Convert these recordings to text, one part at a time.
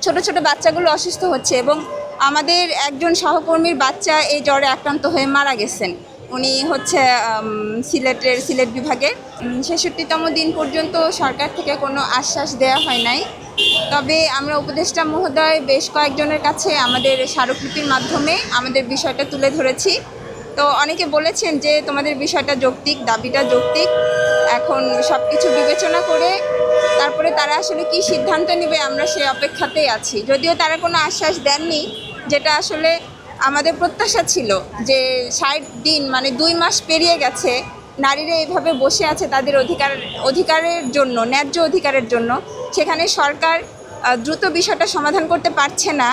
ছোট ছোট বাচ্চাগুলো অসুস্থ হচ্ছে এবং আমাদের একজন সহকর্মীর বাচ্চা এই জ্বরে আক্রান্ত হয়ে মারা গেছেন। উনি হচ্ছে সিলেট বিভাগের ৬৬তম দিন পর্যন্ত সরকার থেকে কোনো আশ্বাস দেওয়া হয় নাই। তবে আমরা উপদেষ্টা মহোদয় বেশ কয়েকজনের কাছে আমাদের স্মারকলিপির মাধ্যমে আমাদের বিষয়টা তুলে ধরেছি। তো অনেকে বলেছেন যে তোমাদের বিষয়টা যৌক্তিক, দাবিটা যৌক্তিক, এখন সব কিছু বিবেচনা করে তারপরে তারা আসলে কি সিদ্ধান্ত নেবে আমরা সেই অপেক্ষাতেই আছি। যদিও তারা কোনো আশ্বাস দেননি, যেটা আসলে আমাদের প্রত্যাশা ছিল যে ৬০ দিন মানে ২ মাস পেরিয়ে গেছে, নারীরা এইভাবে বসে আছে তাদের অধিকারের জন্য, ন্যায্য অধিকারের জন্য। সেখানে সরকার দ্রুত বিষয়টা সমাধান করতে পারছে না,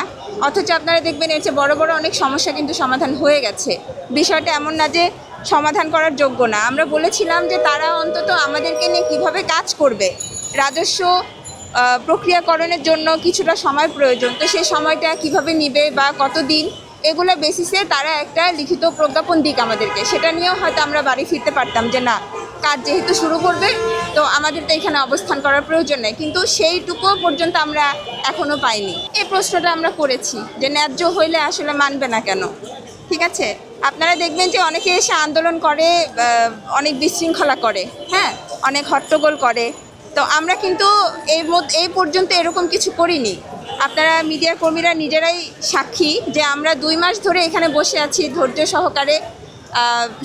অথচ আপনারা দেখবেন এর চেয়ে বড় বড় অনেক সমস্যা কিন্তু সমাধান হয়ে গেছে। বিষয়টা এমন না যে সমাধান করার যোগ্য না। আমরা বলেছিলাম যে তারা অন্তত আমাদেরকে নিয়ে কীভাবে কাজ করবে, রাজস্ব প্রক্রিয়াকরণের জন্য কিছুটা সময় প্রয়োজন, তো সেই সময়টা কিভাবে নিবে বা কতদিন, এগুলো বেসিসে তারা একটা লিখিত প্রজ্ঞাপন দিক আমাদেরকে, সেটা নিয়েও হয়তো আমরা বাড়ি ফিরতে পারতাম যে না, কাজ যেহেতু শুরু করবে তো আমাদের তো এখানে অবস্থান করার প্রয়োজন নেই। কিন্তু সেইটুকু পর্যন্ত আমরা এখনও পাইনি। এই প্রশ্নটা আমরা করেছি যে ন্যায্য হইলে আসলে মানবে না কেন? ঠিক আছে, আপনারা দেখবেন যে অনেকে এসে আন্দোলন করে, অনেক বিশৃঙ্খলা করে, হ্যাঁ, অনেক হট্টগোল করে। তো আমরা কিন্তু এই পর্যন্ত এরকম কিছু করিনি। আপনারা মিডিয়া কর্মীরা নিজেরাই সাক্ষী যে আমরা ২ মাস ধরে এখানে বসে আছি ধৈর্য সহকারে,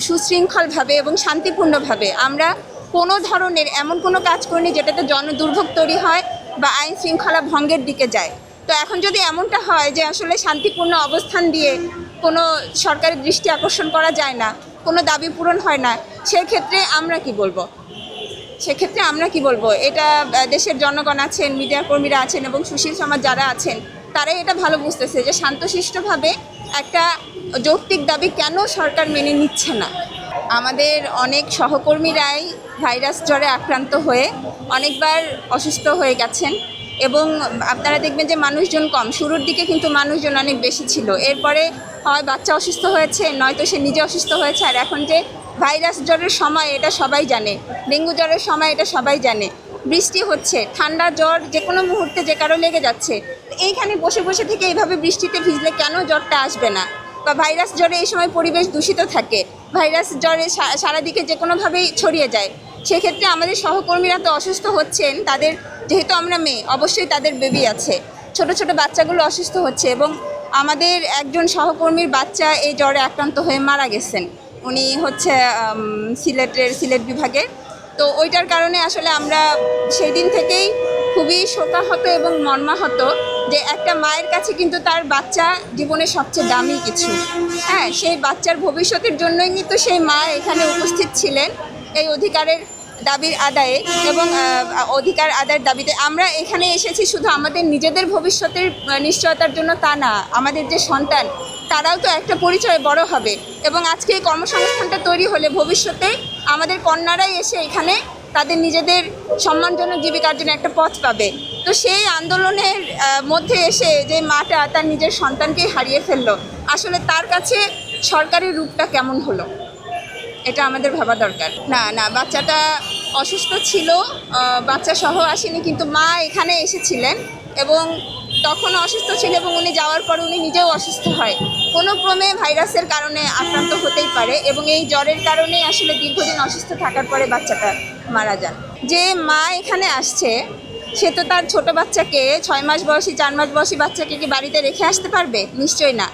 সুশৃঙ্খলভাবে এবং শান্তিপূর্ণভাবে। আমরা কোনো ধরনের এমন কোনো কাজ করিনি যেটাতে জনদুর্ভোগ তৈরি হয় বা আইন শৃঙ্খলা ভঙ্গের দিকে যায়। তো এখন যদি এমনটা হয় যে আসলে শান্তিপূর্ণ অবস্থান দিয়ে কোনো সরকারের দৃষ্টি আকর্ষণ করা যায় না, কোনো দাবি পূরণ হয় না, সেক্ষেত্রে আমরা কি বলবো? এটা দেশের জনগণ আছেন, মিডিয়া কর্মীরা আছেন এবং সুশীল সমাজ যারা আছেন তারাই এটা ভালো বুঝতেছে যে শান্তশিষ্টভাবে একটা যৌক্তিক দাবি কেন সরকার মেনে নিচ্ছে না। আমাদের অনেক সহকর্মীরাই ভাইরাস জ্বরে আক্রান্ত হয়ে অনেকবার অসুস্থ হয়ে গেছেন এবং আপনারা দেখবেন যে মানুষজন কম, শুরুর দিকে কিন্তু মানুষজন অনেক বেশি ছিল। এরপরে হয় বাচ্চা অসুস্থ হয়েছে, নয়তো সে নিজে অসুস্থ হয়েছে। আর এখন যে ভাইরাস জ্বরের সময় এটা সবাই জানে, ডেঙ্গু জ্বরের সময় এটা সবাই জানে, বৃষ্টি হচ্ছে, ঠান্ডা জ্বর যে কোনো মুহূর্তে যে কারো লেগে যাচ্ছে। এইখানে বসে বসে থেকে এইভাবে বৃষ্টিতে ভিজলে কেন জ্বরটা আসবে না? বা ভাইরাস জ্বরে এই সময় পরিবেশ দূষিত থাকে, ভাইরাস জ্বরে সারাদিকে যে কোনোভাবেই ছড়িয়ে যায়। সেক্ষেত্রে আমাদের সহকর্মীরা তো অসুস্থ হচ্ছেন, তাদের যেহেতু আমরা মেয়ে, অবশ্যই তাদের বেবি আছে, ছোট ছোট বাচ্চাগুলো অসুস্থ হচ্ছে এবং আমাদের একজন সহকর্মীর বাচ্চা এই জ্বরে আক্রান্ত হয়ে মারা গেছেন। উনি হচ্ছে সিলেট বিভাগের। তো ওইটার কারণে আসলে আমরা সেই দিন থেকেই খুবই শোকাহত এবং মর্মাহত যে একটা মায়ের কাছে কিন্তু তার বাচ্চা জীবনের সবচেয়ে দামি কিছু। হ্যাঁ, সেই বাচ্চার ভবিষ্যতের জন্যই কিন্তু সেই মা এখানে উপস্থিত ছিলেন এই অধিকারের দাবির আদায়ে এবং অধিকার আদায়ের দাবিতে। আমরা এখানে এসেছি শুধু আমাদের নিজেদের ভবিষ্যতের নিশ্চয়তার জন্য তা না, আমাদের যে সন্তান তারাও তো একটা পরিচয়ে বড় হবে এবং আজকে এই কর্মসংস্থানটা তৈরি হলে ভবিষ্যতে আমাদের কন্যারাই এসে এখানে তাদের নিজেদের সম্মানজনক জীবিকার জন্য একটা পথ পাবে। তো সেই আন্দোলনের মধ্যে এসে যে মাটা তার নিজের সন্তানকেই হারিয়ে ফেললো, আসলে তার কাছে সরকারের রূপটা কেমন হলো, এটা আমাদের ভাবা দরকার। না, বাচ্চাটা অসুস্থ ছিল, বাচ্চা সহ আসেনি, কিন্তু মা এখানে এসেছিলেন এবং তখনও অসুস্থ ছিল এবং উনি যাওয়ার পর উনি নিজেও অসুস্থ হয়। কোনো ক্রমে ভাইরাসের কারণে আক্রান্ত হতেই পারে এবং এই জ্বরের কারণেই আসলে দীর্ঘদিন অসুস্থ থাকার পরে বাচ্চাটা মারা যান। যে মা এখানে আসছে সে তো তার ছোট বাচ্চাকে 6 মাস বয়সী 4 মাস বয়সী বাচ্চাকে কি বাড়িতে রেখে আসতে পারবে? নিশ্চয়ই না।